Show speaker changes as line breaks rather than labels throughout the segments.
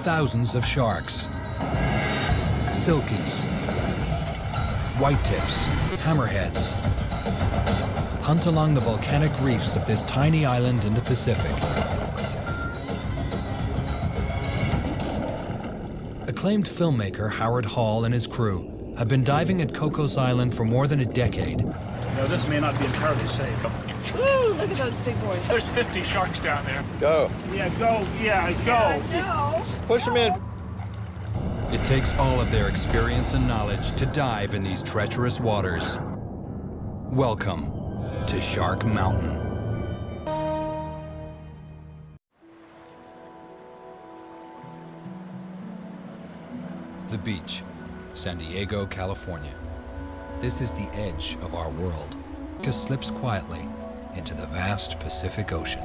thousands of sharks, silkies, whitetips, hammerheads hunt along the volcanic reefs of this tiny island in the Pacific. Acclaimed filmmaker Howard Hall and his crew have been diving at Cocos Island for more than a decade.
Now, this may not be entirely safe.
Woo, look at those big boys.
There's 50 sharks down there.
Go.
Yeah, go. Yeah, go.
No.
Push them in.
It takes all of their experience and knowledge to dive in these treacherous waters. Welcome to Shark Mountain. The beach, San Diego, California. This is the edge of our world. It slips quietly into the vast Pacific Ocean.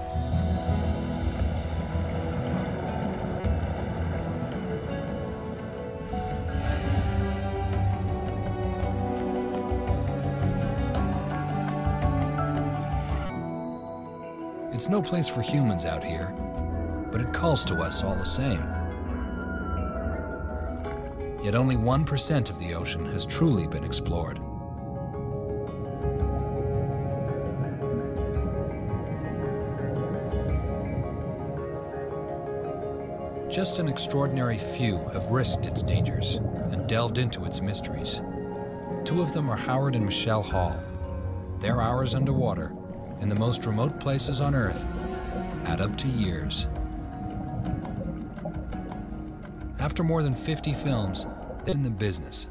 It's no place for humans out here, but it calls to us all the same. Yet only 1% of the ocean has truly been explored. Just an extraordinary few have risked its dangers and delved into its mysteries. Two of them are Howard and Michelle Hall. Their hours underwater, in the most remote places on Earth, add up to years. After more than 50 films, they're in the business.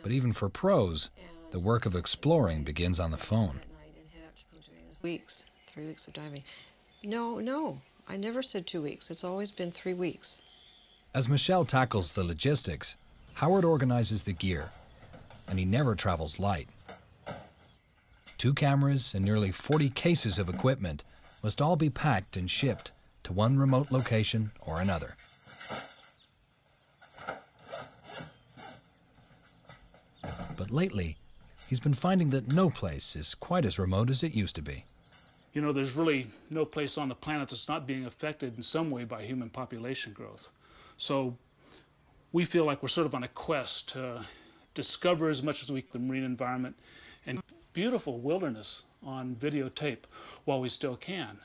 But even for pros, the work of exploring begins on the phone.
Weeks, 3 weeks of diving. No, I never said 2 weeks. It's always been 3 weeks.
As Michelle tackles the logistics, Howard organizes the gear, and he never travels light. 2 cameras and nearly 40 cases of equipment must all be packed and shipped to one remote location or another. But lately, he's been finding that no place is quite as remote as it used to be.
You know, there's really no place on the planet that's not being affected in some way by human population growth. So we feel like we're sort of on a quest to discover as much as we can the marine environment and beautiful wilderness on videotape while we still can.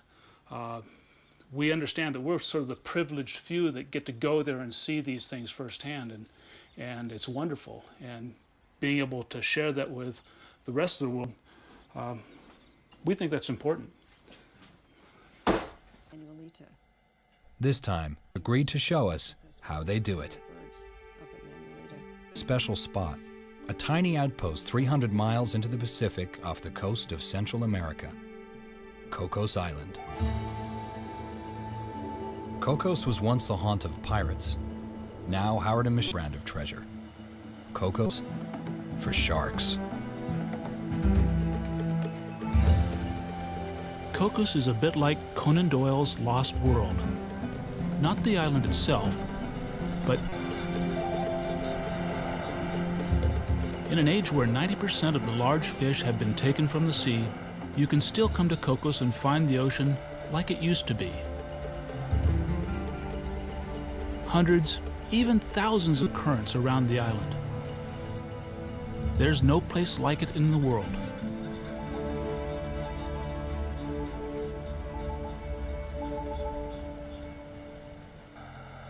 We understand that we're sort of the privileged few that get to go there and see these things firsthand, and it's wonderful. And being able to share that with the rest of the world, we think that's important.
This time, agreed to show us how they do it. Special spot, a tiny outpost 300 miles into the Pacific off the coast of Central America, Cocos Island. Cocos was once the haunt of pirates. Now Howard and Michelle's brand of treasure. Cocos for sharks.
Cocos is a bit like Conan Doyle's Lost World. Not the island itself, but in an age where 90% of the large fish have been taken from the sea, you can still come to Cocos and find the ocean like it used to be. Hundreds, even thousands of currents around the island. There's no place like it in the world.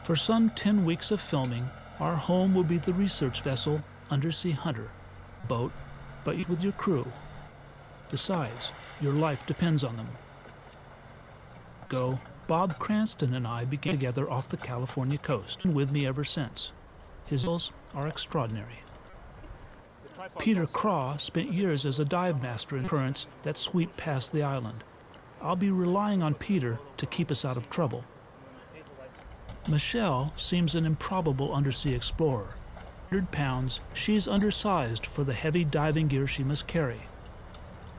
For some 10 weeks of filming, our home will be the research vessel Undersea Hunter, boat, but with your crew. Besides, your life depends on them. Bob Cranston and I began together off the California coast, and with me ever since. His skills are extraordinary. Peter Craw spent years as a dive master in currents that sweep past the island. I'll be relying on Peter to keep us out of trouble. Michelle seems an improbable undersea explorer. 100 pounds, she's undersized for the heavy diving gear she must carry.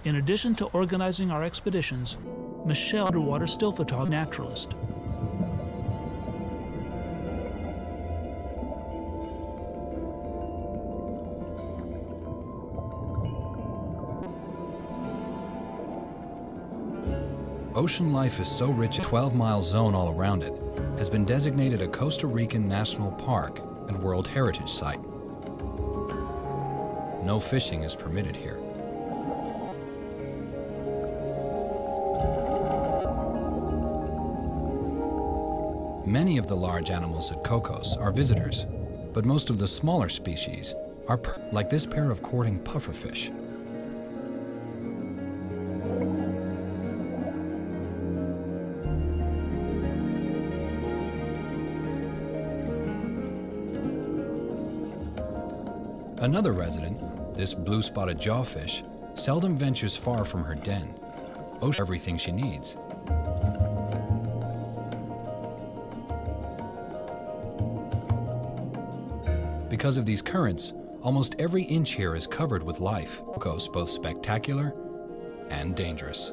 In addition to organizing our expeditions, Michelle, underwater still photographer, naturalist.
Ocean life is so rich, a 12-mile zone all around it has been designated a Costa Rican National Park and World Heritage Site. No fishing is permitted here. Many of the large animals at Cocos are visitors, but most of the smaller species are like this pair of courting pufferfish. Another resident, this blue-spotted jawfish, seldom ventures far from her den. Ocean everything she needs. Because of these currents, almost every inch here is covered with life. Cocos, both spectacular and dangerous.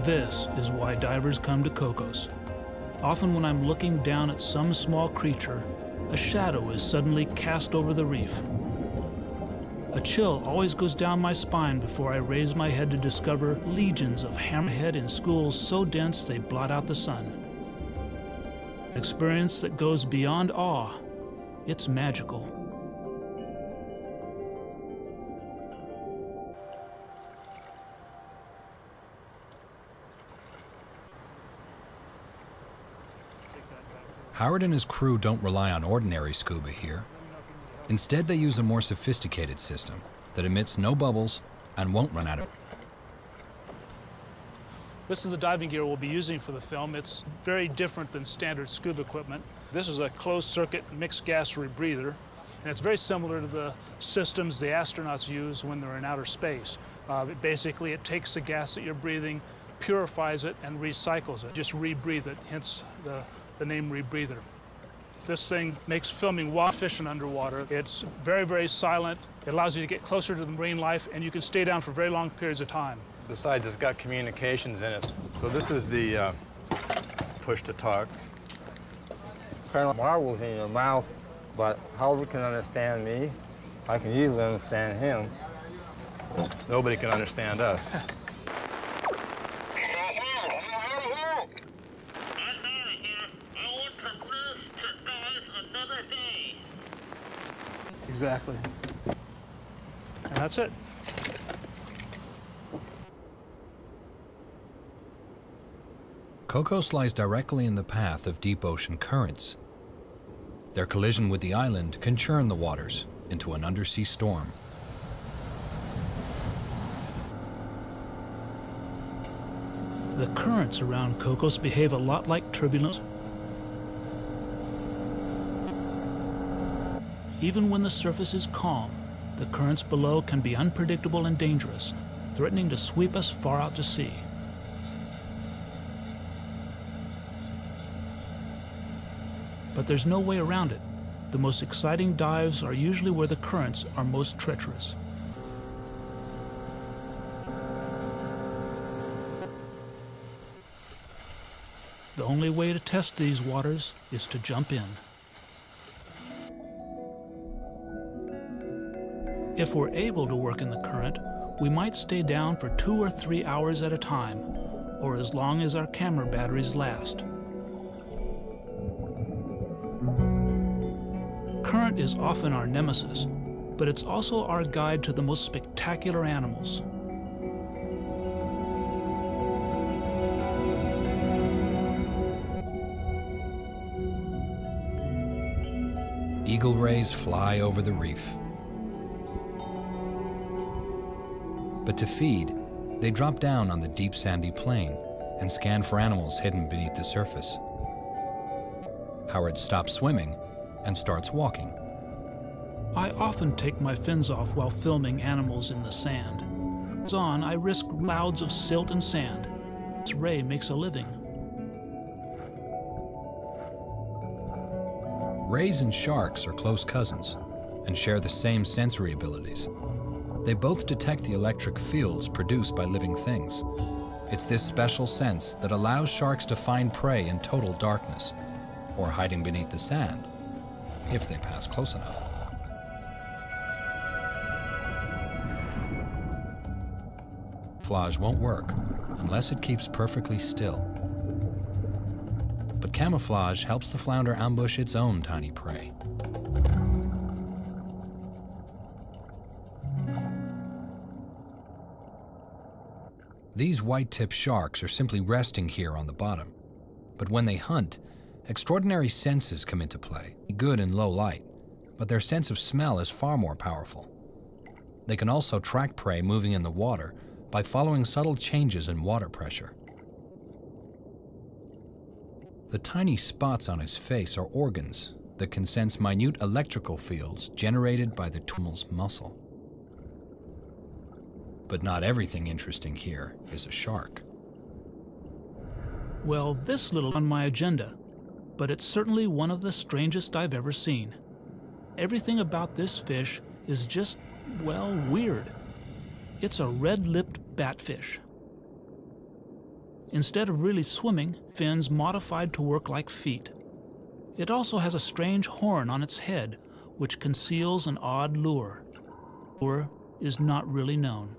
This is why divers come to Cocos. Often when I'm looking down at some small creature, a shadow is suddenly cast over the reef. A chill always goes down my spine before I raise my head to discover legions of hammerhead in schools so dense they blot out the sun. An experience that goes beyond awe. It's magical.
Howard and his crew don't rely on ordinary scuba here. Instead, they use a more sophisticated system that emits no bubbles and won't run out of.
This is the diving gear we'll be using for the film. It's very different than standard scuba equipment. This is a closed-circuit mixed gas rebreather, and it's very similar to the systems the astronauts use when they're in outer space. Basically, it takes the gas that you're breathing, purifies it, and recycles it. Just rebreathe it, hence the name rebreather. This thing makes filming while fishing underwater. It's very, very silent. It allows you to get closer to the marine life, and you can stay down for very long periods of time.
Besides, it's got communications in it. So this is the push to talk.
It's kind of marbles in your mouth, but Howard can understand me. I can easily understand him.
Nobody can understand us.
Exactly. And that's it.
Cocos lies directly in the path of deep ocean currents. Their collision with the island can churn the waters into an undersea storm.
The currents around Cocos behave a lot like turbulence. Even when the surface is calm, the currents below can be unpredictable and dangerous, threatening to sweep us far out to sea. But there's no way around it. The most exciting dives are usually where the currents are most treacherous. The only way to test these waters is to jump in. If we're able to work in the current, we might stay down for 2 or 3 hours at a time, or as long as our camera batteries last. Current is often our nemesis, but it's also our guide to the most spectacular animals.
Eagle rays fly over the reef. But to feed, they drop down on the deep sandy plain and scan for animals hidden beneath the surface. Howard stops swimming and starts walking.
I often take my fins off while filming animals in the sand. On, I risk clouds of silt and sand. Ray makes a living.
Rays and sharks are close cousins and share the same sensory abilities. They both detect the electric fields produced by living things. It's this special sense that allows sharks to find prey in total darkness, or hiding beneath the sand, if they pass close enough. Camouflage won't work unless it keeps perfectly still. But camouflage helps the flounder ambush its own tiny prey. These white-tipped sharks are simply resting here on the bottom. But when they hunt, extraordinary senses come into play, good in low light, but their sense of smell is far more powerful. They can also track prey moving in the water by following subtle changes in water pressure. The tiny spots on his face are organs that can sense minute electrical fields generated by the animal's muscle. But not everything interesting here is a shark.
Well, this little on my agenda, but it's certainly one of the strangest I've ever seen. Everything about this fish is just, well, weird. It's a red-lipped batfish. Instead of really swimming, fins modified to work like feet. It also has a strange horn on its head, which conceals an odd lure. The lure is not really known.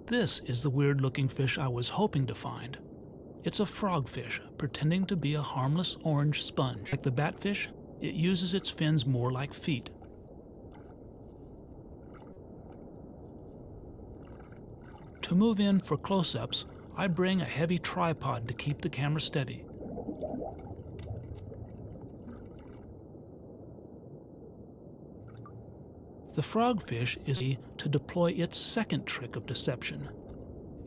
This is the weird-looking fish I was hoping to find. It's a frogfish, pretending to be a harmless orange sponge. Like the batfish, it uses its fins more like feet. To move in for close-ups, I bring a heavy tripod to keep the camera steady. The frogfish is to deploy its second trick of deception.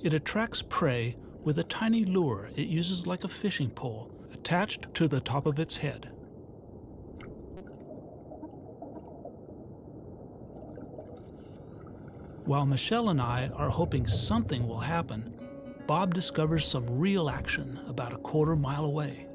It attracts prey with a tiny lure it uses like a fishing pole attached to the top of its head. While Michelle and I are hoping something will happen, Bob discovers some real action about a quarter mile away.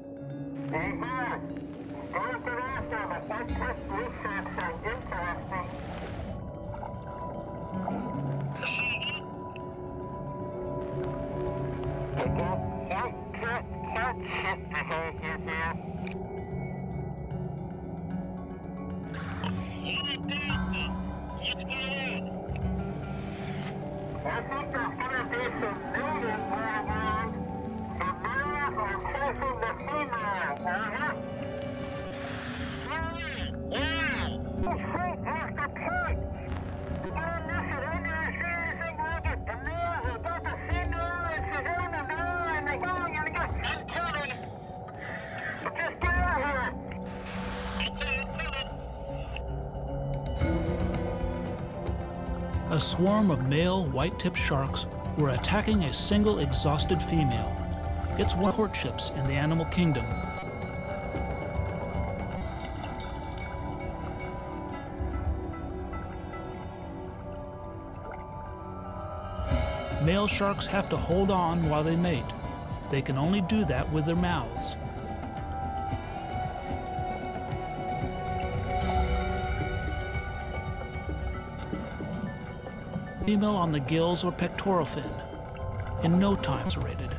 I think there's going to be some mating going on. The males are chasing the females. Oh, shoot, that's the point. I don't miss it. I never see anything like it. The males have got the female, and she's on the male, and they're going to get killed. Just get out here.
A swarm of male white-tipped sharks were attacking a single exhausted female. It's one of courtships in the animal kingdom. Male sharks have to hold on while they mate. They can only do that with their mouths. Female on the gills or pectoral fin. In no time serrated.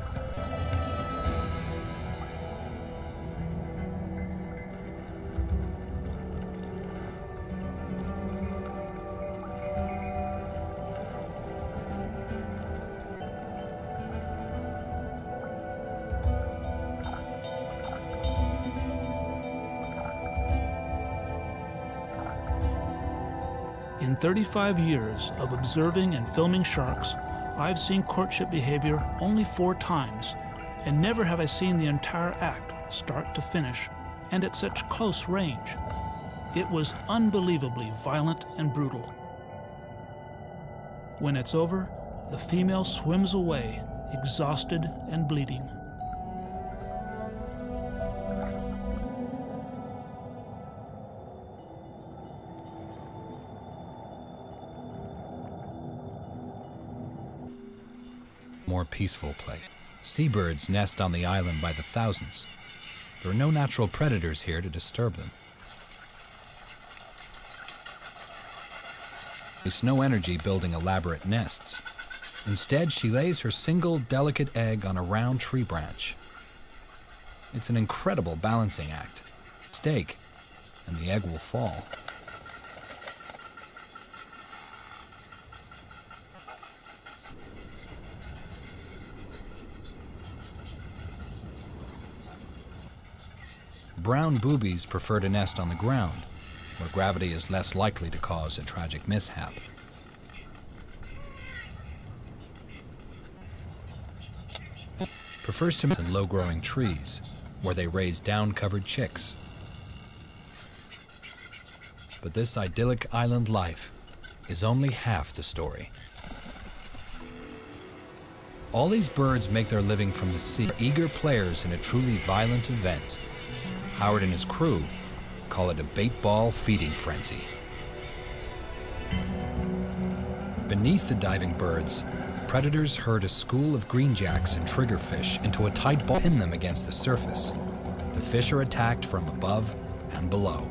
In 35 years of observing and filming sharks, I've seen courtship behavior only 4 times, and never have I seen the entire act, start to finish, and at such close range. It was unbelievably violent and brutal. When it's over, the female swims away, exhausted and bleeding.
More peaceful place. Seabirds nest on the island by the thousands. There are no natural predators here to disturb them. They waste no energy building elaborate nests. Instead, she lays her single delicate egg on a round tree branch. It's an incredible balancing act. Stake, and the egg will fall. Brown boobies prefer to nest on the ground, where gravity is less likely to cause a tragic mishap. Prefers to nest in low-growing trees, where they raise down-covered chicks. But this idyllic island life is only half the story. All these birds make their living from the sea, eager players in a truly violent event. Howard and his crew call it a bait ball feeding frenzy. Beneath the diving birds, predators herd a school of greenjacks and triggerfish into a tight ball, pin them against the surface. The fish are attacked from above and below.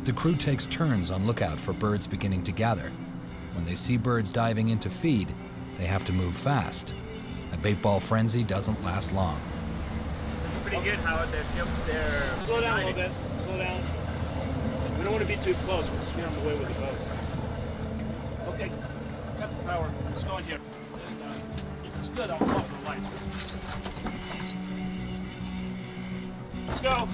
The crew takes turns on lookout for birds beginning to gather. When they see birds diving in to feed, they have to move fast. A bait ball frenzy doesn't last long.
Pretty good, Howard. They're
Slow down a little bit. Slow down. We don't want to be too close. We'll steer them away with the boat. Okay. Cut the power. Let's go in here. If it's good, I'll come off the lights. Let's go.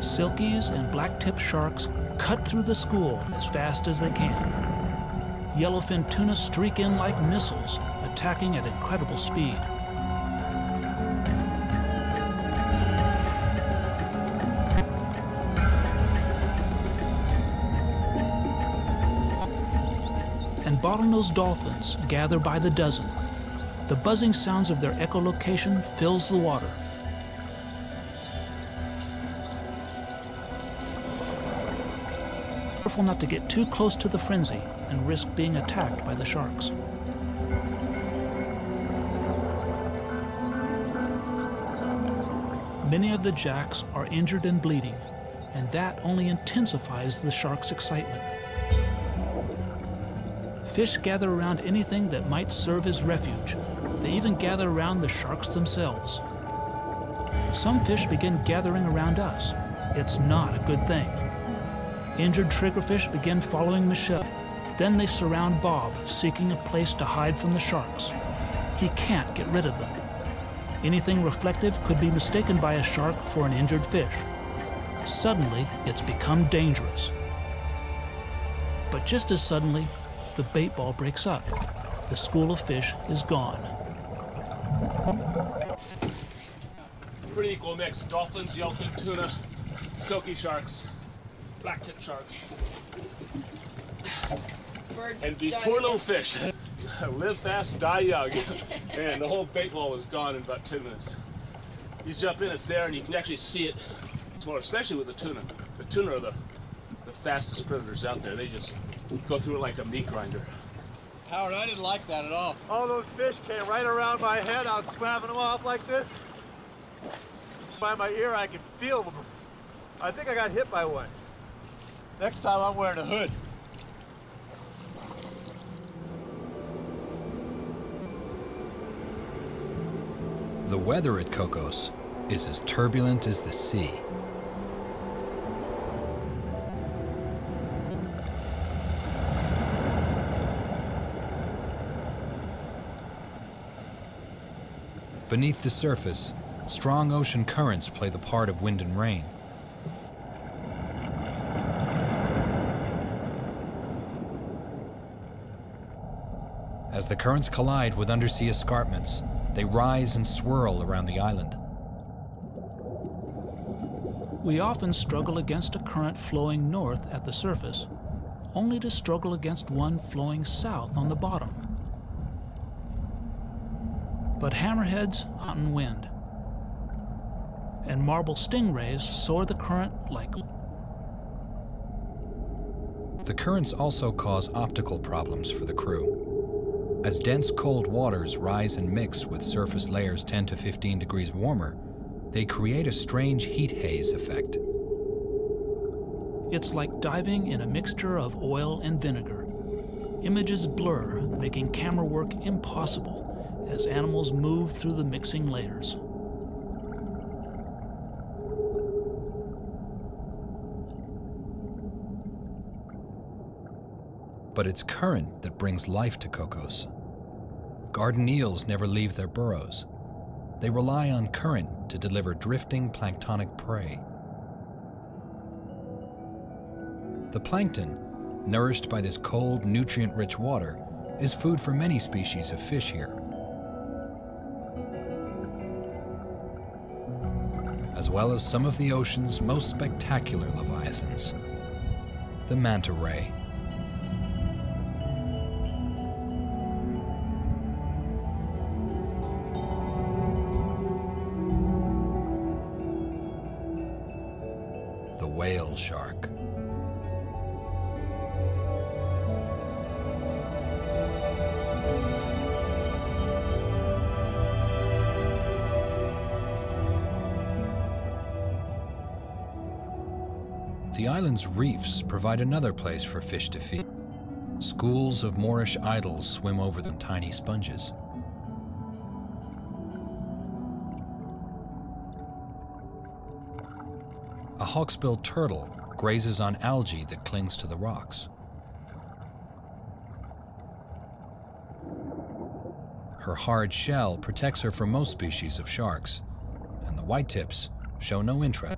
Silkies and black-tip sharks cut through the school as fast as they can. Yellowfin tuna streak in like missiles, attacking at incredible speed. And bottlenose dolphins gather by the dozen. The buzzing sounds of their echolocation fills the water. Careful not to get too close to the frenzy and risk being attacked by the sharks. Many of the jacks are injured and bleeding, and that only intensifies the sharks' excitement. Fish gather around anything that might serve as refuge. They even gather around the sharks themselves. Some fish begin gathering around us. It's not a good thing. Injured triggerfish begin following Michelle. Then they surround Bob, seeking a place to hide from the sharks. He can't get rid of them. Anything reflective could be mistaken by a shark for an injured fish. Suddenly, it's become dangerous. But just as suddenly, the bait ball breaks up. The school of fish is gone.
Pretty equal mix. Dolphins, yellowfin tuna, silky sharks, black-tip sharks.
Birds
And these
diving
poor
in.
little fish. Live fast, die young. And the whole bait ball was gone in about 10 minutes. You jump in, it's there, and you can actually see it more, especially with the tuna. The tuna are the fastest predators out there. They just go through it like a meat grinder.
Howard, I didn't like that at all. All those fish came right around my head. I was swabbing them off like this. By my ear, I could feel them. I think I got hit by one. Next time, I'm wearing a hood.
The weather at Cocos is as turbulent as the sea. Beneath the surface, strong ocean currents play the part of wind and rain. As the currents collide with undersea escarpments, they rise and swirl around the island.
We often struggle against a current flowing north at the surface, only to struggle against one flowing south on the bottom. But hammerheads hunt in wind, and marble stingrays soar the current like
The currents also cause optical problems for the crew. As dense cold waters rise and mix with surface layers 10 to 15 degrees warmer, they create a strange heat haze effect.
It's like diving in a mixture of oil and vinegar. Images blur, making camera work impossible as animals move through the mixing layers.
But it's current that brings life to Cocos. Garden eels never leave their burrows. They rely on current to deliver drifting planktonic prey. The plankton, nourished by this cold, nutrient-rich water, is food for many species of fish here, as well as some of the ocean's most spectacular leviathans, the manta ray. The whale shark. The island's reefs provide another place for fish to feed. Schools of Moorish idols swim over them, tiny sponges. A hawksbill turtle grazes on algae that clings to the rocks. Her hard shell protects her from most species of sharks, and the whitetips show no interest.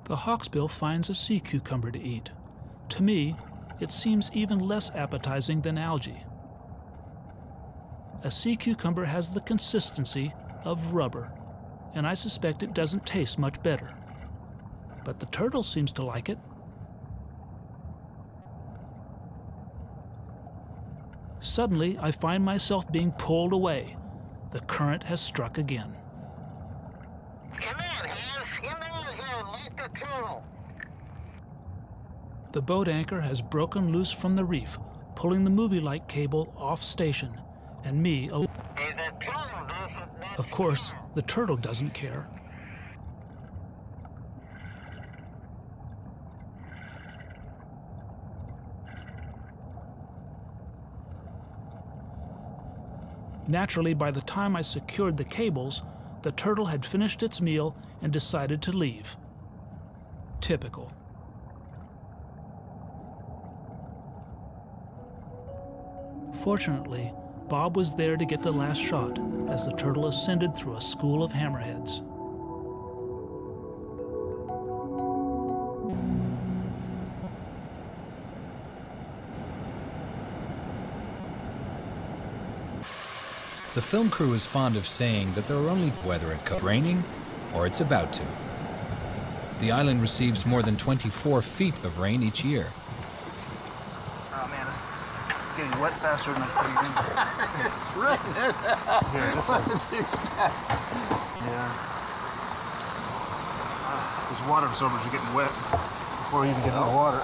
The hawksbill finds a sea cucumber to eat. To me, it seems even less appetizing than algae. A sea cucumber has the consistency of rubber, and I suspect it doesn't taste much better. But the turtle seems to like it. Suddenly, I find myself being pulled away. The current has struck again.
Come on, Hans. Come on here. Like the turtle.
The boat anchor has broken loose from the reef, pulling the movie light cable off station, and me.
Hey, the turtle doesn't.
Of course, the turtle doesn't care. Naturally, by the time I secured the cables, the turtle had finished its meal and decided to leave. Typical. Fortunately, Bob was there to get the last shot as the turtle ascended through a school of hammerheads.
The film crew is fond of saying that there are only whether it's raining or it's about to. The island receives more than 24 feet of rain each year.
Oh man, it's getting wet faster than I thought.
It's raining.
Here, this
What did you expect?
Yeah. These water absorbers are getting wet before you even get in the water.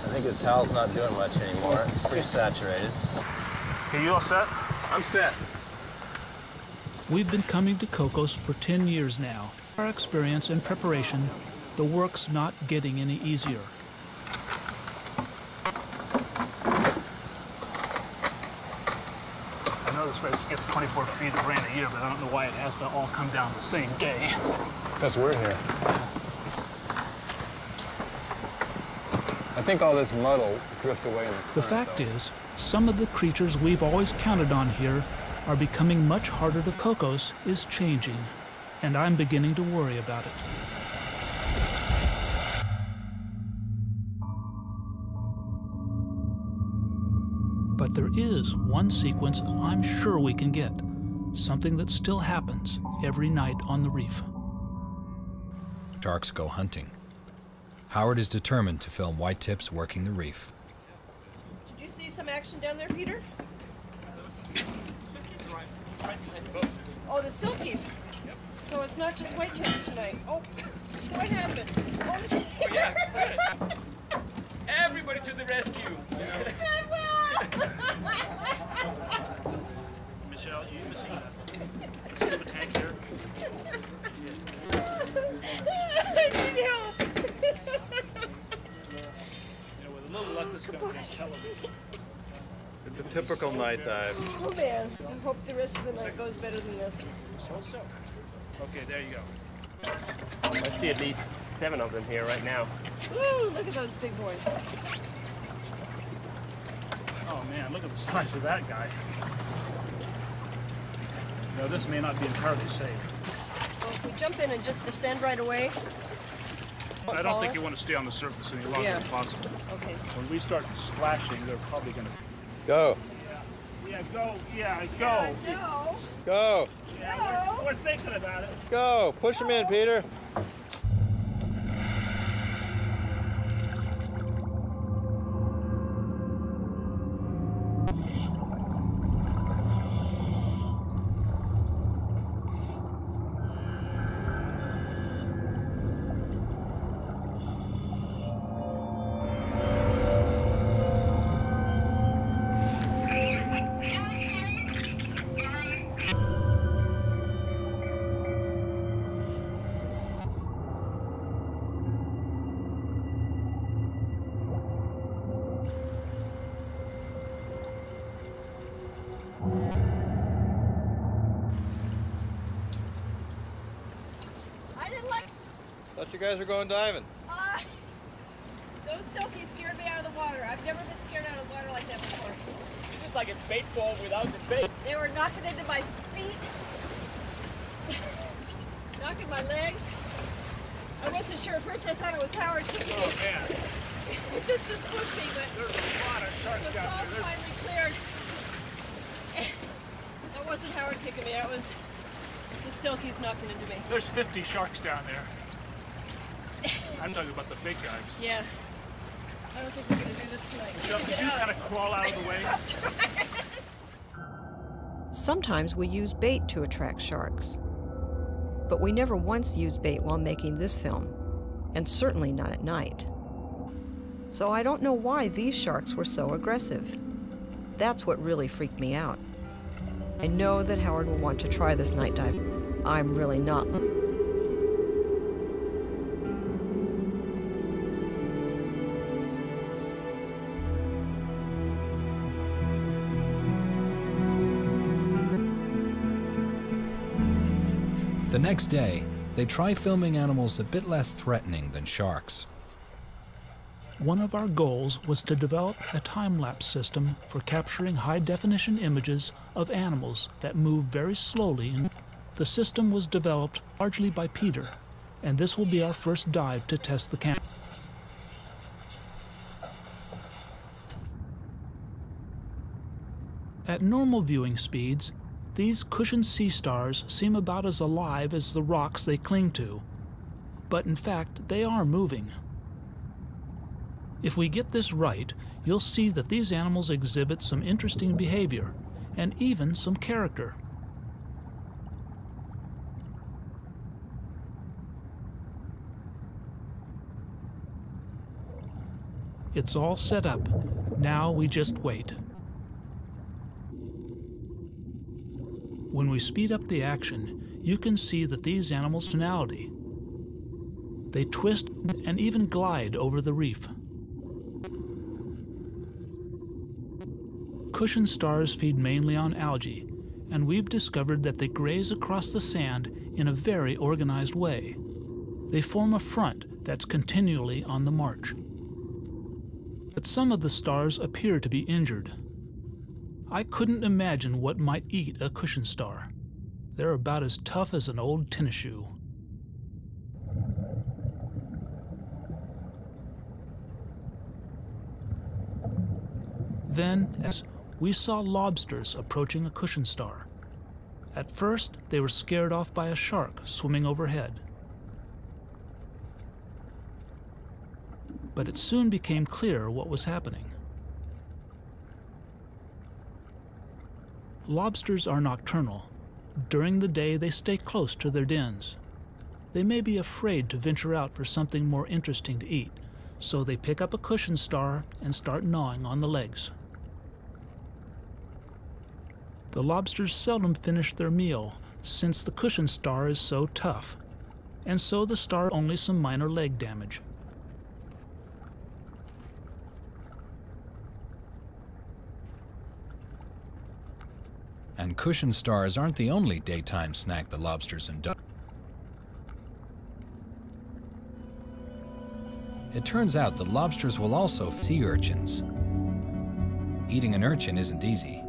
I think the towel's not doing much anymore. It's pretty saturated.
Okay, you all set?
I'm set.
We've been coming to Cocos for 10 years now. Our experience and preparation, the work's not getting any easier. I know this place gets 24 feet of rain a year, but I don't know why it has to all come down the same day.
Because we're here. I think all this mud will drift away in the current,
The fact is, some of the creatures we've always counted on here are becoming much harder to Cocos is changing, and I'm beginning to worry about it. But there is one sequence I'm sure we can get, something that still happens every night on the reef.
Sharks go hunting. Howard is determined to film whitetips working the reef.
Did you see some action down there, Peter? Oh, the silkies.
Yep.
So it's not just whitetips tonight. Oh, what happened? Oh,
Oh, yeah, good. Everybody to the rescue.
Michelle, you missing that? Let's have a tank here.
I need help.
You know, with a little luck, this is going to be on television.
It's a typical night dive.
Oh, man. I hope the rest of the night goes better than this.
Hold still. Okay, there you go.
I see at least 7 of them here right now.
Woo, look at those big boys.
Oh man, look at the size of that guy. You know, this may not be entirely safe.
Well, if we jump in and just descend right away.
I don't think you want to stay on the surface any longer than possible.
Okay.
When we start splashing, they're probably going to...
Go.
Yeah, go. Yeah, go.
No.
Go.
Yeah, we're thinking about it.
Go. Push him in, Peter. Thought you guys were going diving.
Those silkies scared me out of the water. I've never been scared out of the water like that before.
It's just like a bait ball without the bait.
They were knocking into my feet, knocking my legs. I wasn't sure. At first I thought it was Howard kicking me.
Oh man,
Just to spook me, but
there's a lot of sharks
the
down
fog
there.
finally cleared. That wasn't Howard kicking me. That was the silkies knocking into me.
There's 50 sharks down there. I'm talking about the big guys.
Yeah. I don't think we're going to do this tonight.
Michelle, could you kind of crawl out of the way?
Sometimes we use bait to attract sharks. But we never once used bait while making this film, and certainly not at night. So I don't know why these sharks were so aggressive. That's what really freaked me out. I know that Howard will want to try this night dive. I'm really not.
The next day, they try filming animals a bit less threatening than sharks.
One of our goals was to develop a time-lapse system for capturing high-definition images of animals that move very slowly. The system was developed largely by Peter, and this will be our first dive to test the camera. At normal viewing speeds, these cushioned sea stars seem about as alive as the rocks they cling to, but in fact they are moving. If we get this right, you'll see that these animals exhibit some interesting behavior, and even some character. It's all set up. Now we just wait. When we speed up the action, you can see that these animals' personality. They twist and even glide over the reef. Cushion stars feed mainly on algae, and we've discovered that they graze across the sand in a very organized way. They form a front that's continually on the march. But some of the stars appear to be injured. I couldn't imagine what might eat a cushion star. They're about as tough as an old tennis shoe. Then, as we saw lobsters approaching a cushion star. At first, they were scared off by a shark swimming overhead. but it soon became clear what was happening. Lobsters are nocturnal. During the day, they stay close to their dens. They may be afraid to venture out for something more interesting to eat, so they pick up a cushion star and start gnawing on the legs. The lobsters seldom finish their meal, since the cushion star is so tough, and so the star only some minor leg damage.
And cushion stars aren't the only daytime snack the lobsters indulge. It turns out that lobsters will also feed sea urchins. Eating an urchin isn't easy.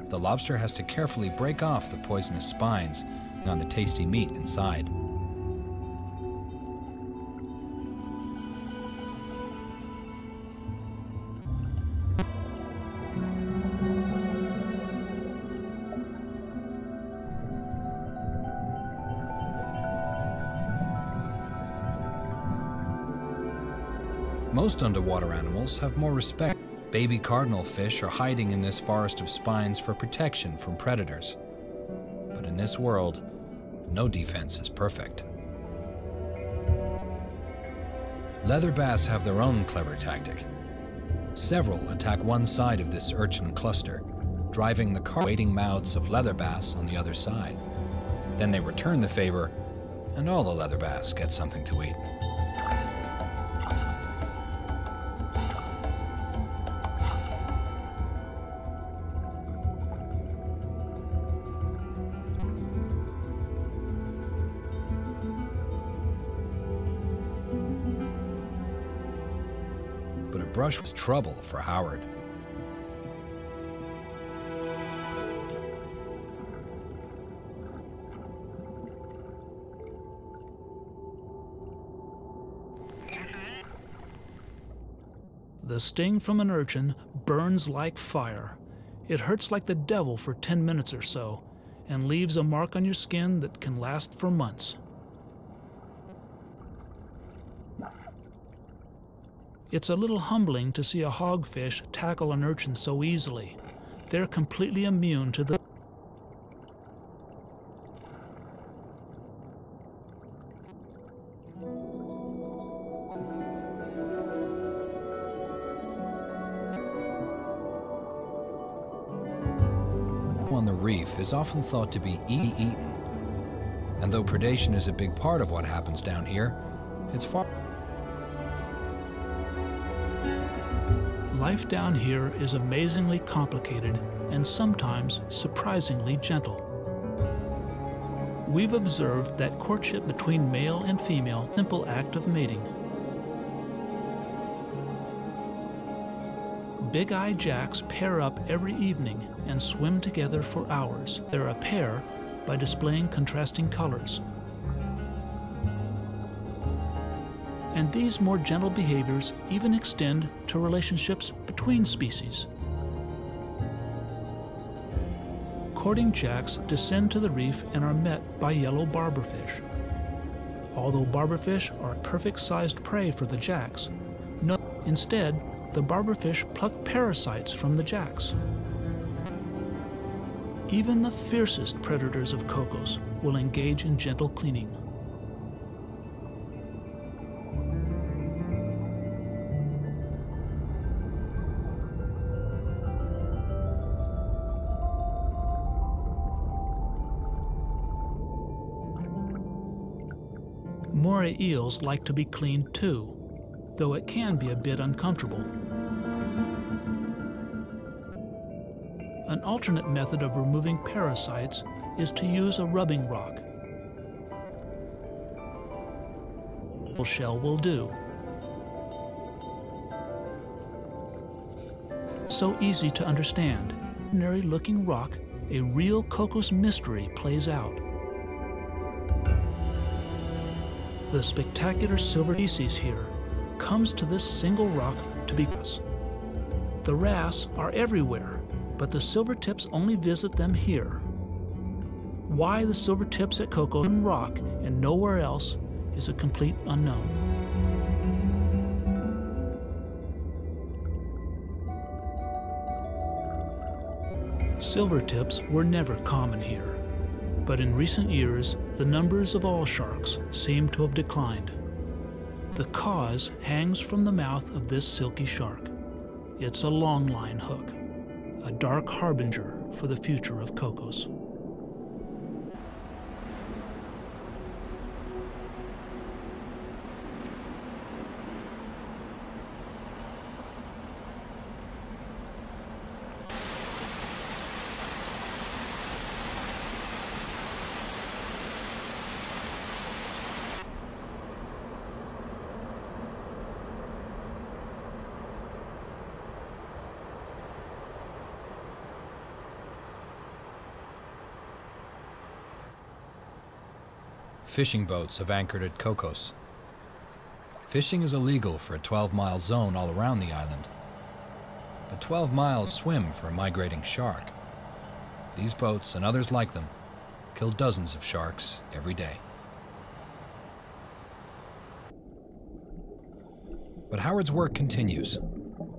The lobster has to carefully break off the poisonous spines on the tasty meat inside. Most underwater animals have more respect. Baby cardinal fish are hiding in this forest of spines for protection from predators. But in this world, no defense is perfect. Leather bass have their own clever tactic. Several attack one side of this urchin cluster, driving the waiting mouths of leather bass on the other side. Then they return the favor, and all the leather bass get something to eat. But a brush was trouble for Howard.
The sting from an urchin burns like fire. It hurts like the devil for 10 minutes or so, and leaves a mark on your skin that can last for months. It's a little humbling to see a hogfish tackle an urchin so easily. They're completely immune to the...
On the reef is often thought to be eaten. And though predation is a big part of what happens down here, it's far...
Life down here is amazingly complicated and sometimes surprisingly gentle. We've observed that courtship between male and female is a simple act of mating. Big-eyed jacks pair up every evening and swim together for hours. They're a pair by displaying contrasting colors. And these more gentle behaviors even extend to relationships between species. Courting jacks descend to the reef and are met by yellow barberfish. Although barberfish are perfect-sized prey for the jacks, instead, the barberfish pluck parasites from the jacks. Even the fiercest predators of Cocos will engage in gentle cleaning. Moray eels like to be cleaned too, though it can be a bit uncomfortable. An alternate method of removing parasites is to use a rubbing rock. A shell will do. So easy to understand. Ordinary looking rock, a real Cocos mystery plays out. The spectacular silver species here comes to this single rock to be us. The wrasse are everywhere, but the silvertips only visit them here. Why the silvertips at Cocos rock and nowhere else is a complete unknown. Silvertips were never common here, but in recent years, the numbers of all sharks seem to have declined. The cause hangs from the mouth of this silky shark. It's a longline hook, a dark harbinger for the future of Cocos.
Fishing boats have anchored at Cocos. Fishing is illegal for a 12-mile zone all around the island, but 12 miles swim for a migrating shark. These boats and others like them kill dozens of sharks every day. But Howard's work continues.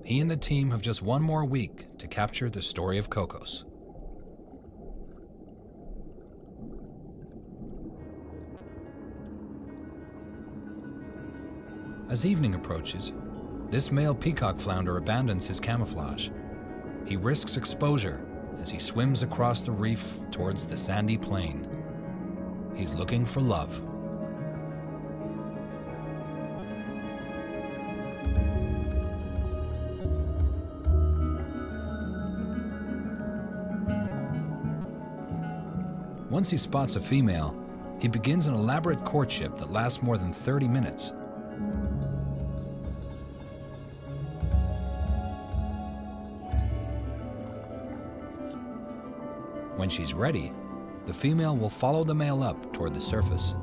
He and the team have just one more week to capture the story of Cocos. As evening approaches, this male peacock flounder abandons his camouflage. He risks exposure as he swims across the reef towards the sandy plain. He's looking for love. Once he spots a female, he begins an elaborate courtship that lasts more than 30 minutes. When she's ready, the female will follow the male up toward the surface.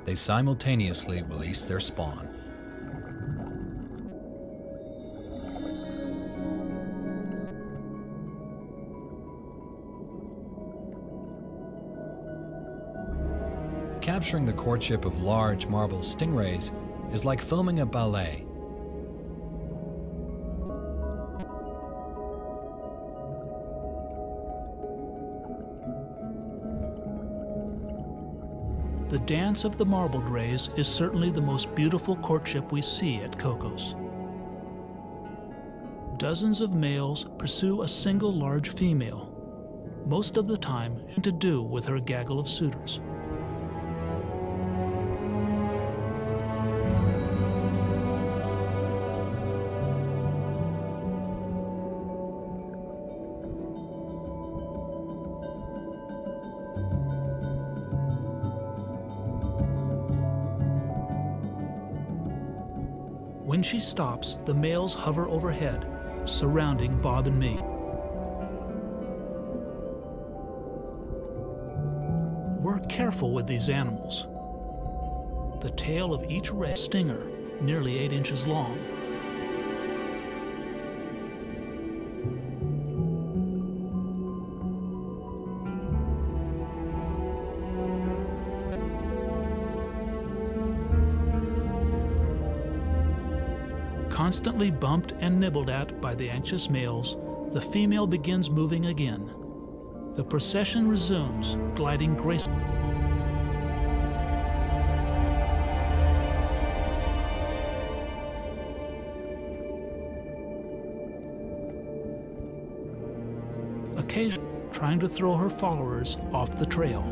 They simultaneously release their spawn. Capturing the courtship of large marble stingrays is like filming a ballet.
The dance of the marbled rays is certainly the most beautiful courtship we see at Cocos. Dozens of males pursue a single large female, most of the time to do with her gaggle of suitors. When she stops, the males hover overhead, surrounding Bob and me. We're careful with these animals. The tail of each ray is a stinger, nearly 8 inches long. Constantly bumped and nibbled at by the anxious males, the female begins moving again. The procession resumes, gliding gracefully. Occasionally trying to throw her followers off the trail.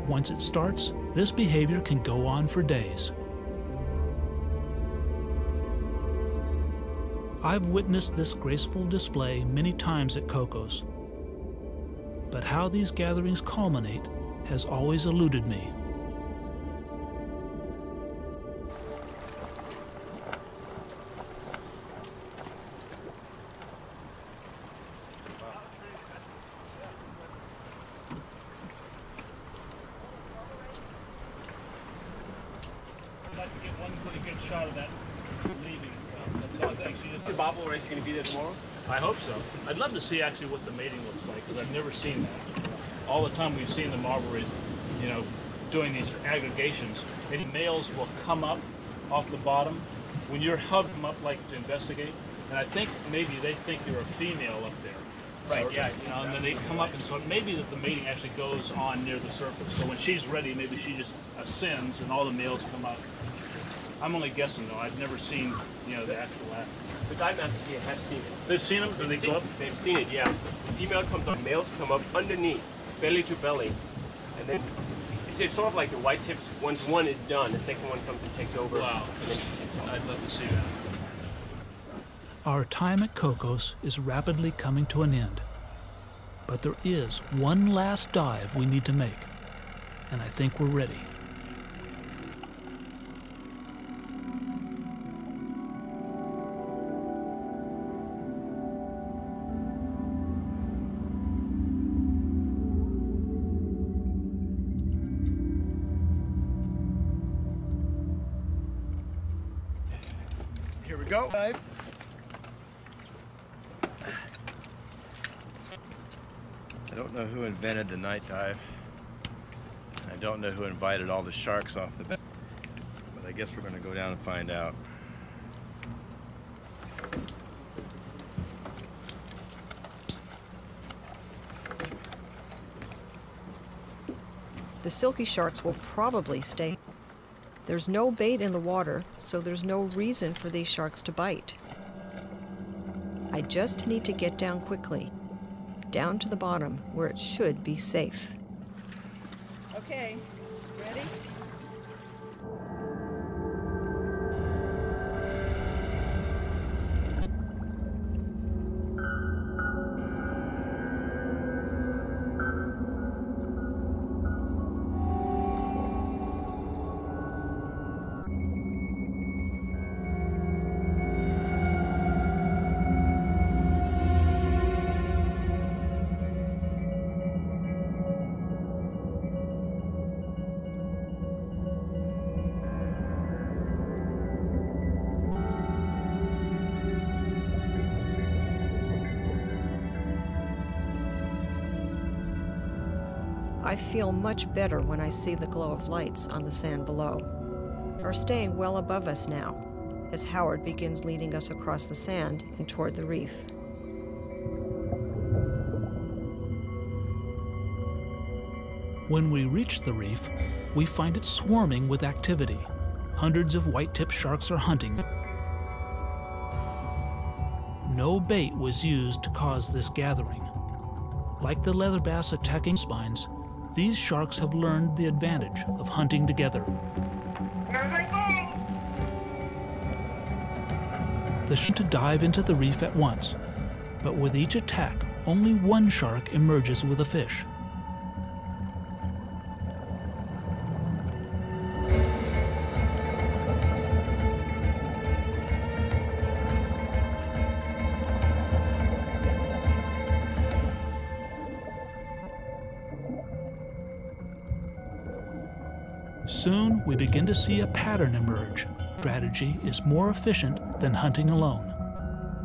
Once it starts, this behavior can go on for days. I've witnessed this graceful display many times at Cocos, but how these gatherings culminate has always eluded me.
the bobble race going to be there tomorrow?
I hope so. I'd love to see actually what the mating looks like, because I've never seen that. All the time we've seen the marble race, you know, doing these aggregations, and males will come up off the bottom when you're hovering them up like to investigate, and I think maybe they think you're a female up there.
Right, yeah.
You know, and then they come up, and so maybe that the mating actually goes on near the surface. So when she's ready, maybe she just ascends and all the males come up. I'm only guessing though. I've never seen, you know, the actual act.
The dive masters here have seen it.
They've seen them? Do they go up?
They've seen it, yeah. The female comes up, males come up underneath, belly to belly, and then it's sort of like the white tips. Once one is done, the second one comes and takes over.
Wow.
And then she takes off.
I'd love to see that. Our time at Cocos is rapidly coming to an end. But there is one last dive we need to make, and I think we're ready.
Here we go.
I don't know who invented the night dive. I don't know who invited all the sharks off the bed. But I guess we're going to go down and find out.
The silky sharks will probably stay. There's no bait in the water, so there's no reason for these sharks to bite. I just need to get down quickly, down to the bottom where it should be safe.
Okay, ready?
I feel much better when I see the glow of lights on the sand below. Are staying well above us now, as Howard begins leading us across the sand and toward the reef.
When we reach the reef, we find it swarming with activity. Hundreds of white-tipped sharks are hunting. No bait was used to cause this gathering. Like the leather bass attacking spines, these sharks have learned the advantage of hunting together. They shoot to dive into the reef at once, but with each attack, only one shark emerges with a fish. Soon, we begin to see a pattern emerge. Strategy is more efficient than hunting alone.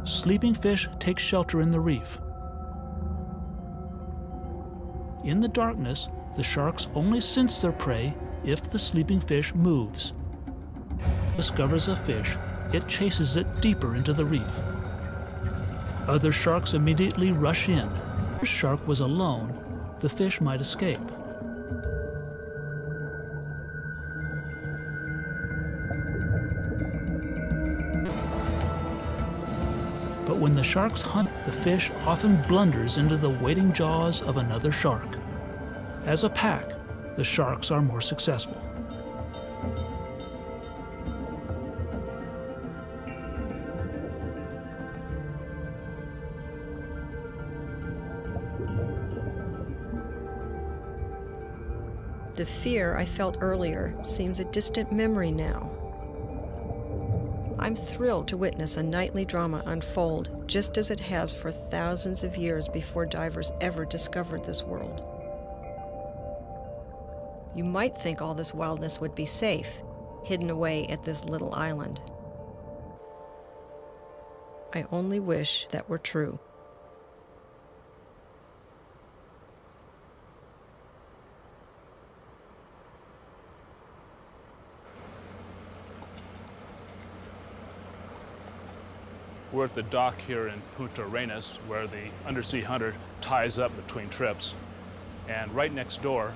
Sleeping fish take shelter in the reef. In the darkness, the sharks only sense their prey if the sleeping fish moves. Discovers a fish, it chases it deeper into the reef. Other sharks immediately rush in. If the shark was alone, the fish might escape. But when the sharks hunt, the fish often blunders into the waiting jaws of another shark. As a pack, the sharks are more successful.
The fear I felt earlier seems a distant memory now. I'm thrilled to witness a nightly drama unfold just as it has for thousands of years before divers ever discovered this world. You might think all this wildness would be safe, hidden away at this little island. I only wish that were true.
We're at the dock here in Punta Arenas, where the undersea hunter ties up between trips. And right next door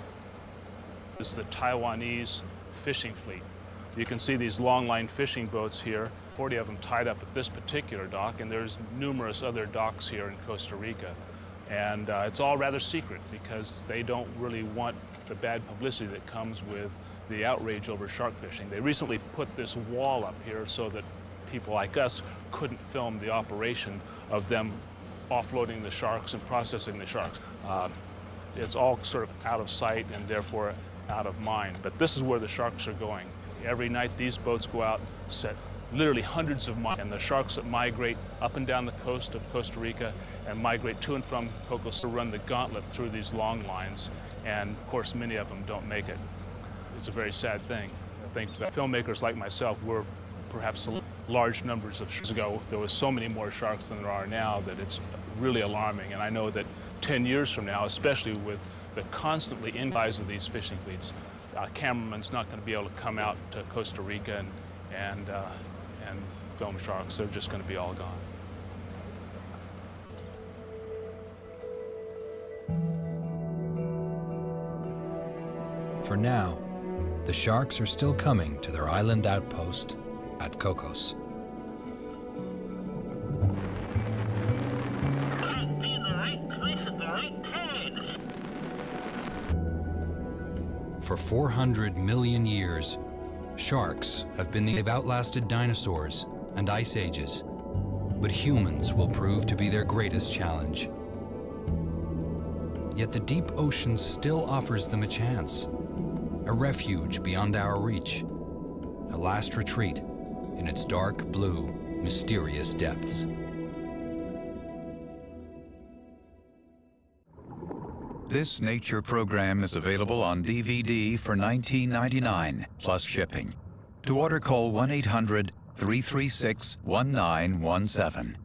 is the Taiwanese fishing fleet. You can see these long-line fishing boats here, 40 of them tied up at this particular dock, and there's numerous other docks here in Costa Rica. And it's all rather secret because they don't really want the bad publicity that comes with the outrage over shark fishing. They recently put this wall up here so that people like us couldn't film the operation of them offloading the sharks and processing the sharks. It's all sort of out of sight and therefore out of mind. But this is where the sharks are going. Every night these boats go out, set literally hundreds of miles, and the sharks that migrate up and down the coast of Costa Rica and migrate to and from Cocos to run the gauntlet through these long lines. And of course, many of them don't make it. It's a very sad thing. I think that filmmakers like myself were perhaps large numbers of years ago. There was so many more sharks than there are now that it's really alarming. And I know that 10 years from now, especially with the constantly increase of these fishing fleets, a cameraman's not going to be able to come out to Costa Rica and film sharks. They're just going to be all gone.
For now, the sharks are still coming to their island outpost at Cocos. For 400 million years, sharks have been they've outlasted dinosaurs and ice ages, but humans will prove to be their greatest challenge. Yet the deep ocean still offers them a chance, a refuge beyond our reach, a last retreat in its dark blue, mysterious depths.
This nature program is available on DVD for $19.99 plus shipping. To order, call 1-800-336-1917.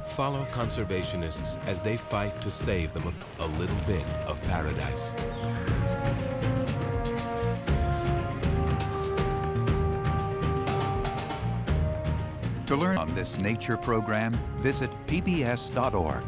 Follow conservationists as they fight to save them a little bit of paradise.
To learn on this nature program, visit pbs.org.